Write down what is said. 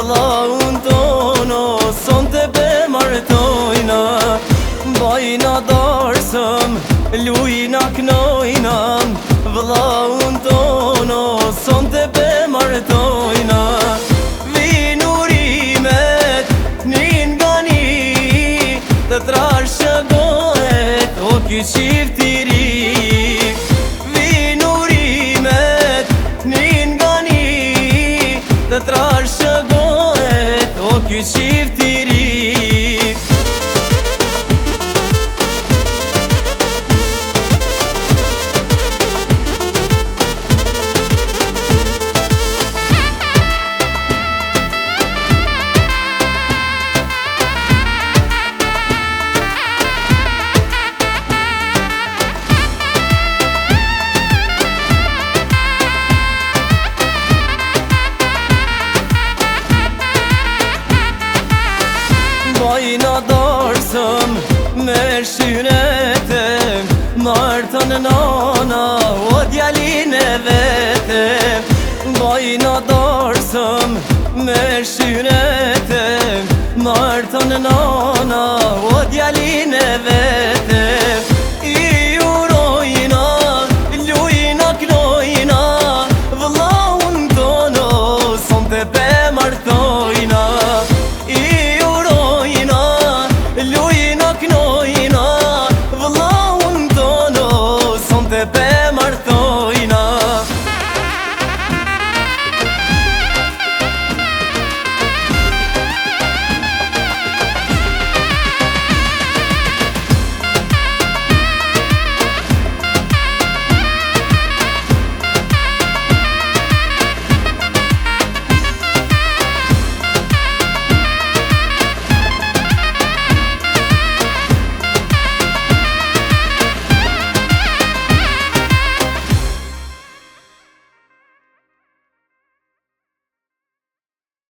vëllaun tono, son të bemartojna. Bajna darsëm, lujna knojna, vëllaun tono, son të bemartojna. Vinurimet, nin nga ni, të trashëgohet, o ky qiftiri. Vinurimet, nin nga ni, të trashëgohet, o ky qiftiri. Bajna darsëm me shyrete, martën nana o djalin e vete. Bajna darsëm me shyrete, martën nana o djalin e vete.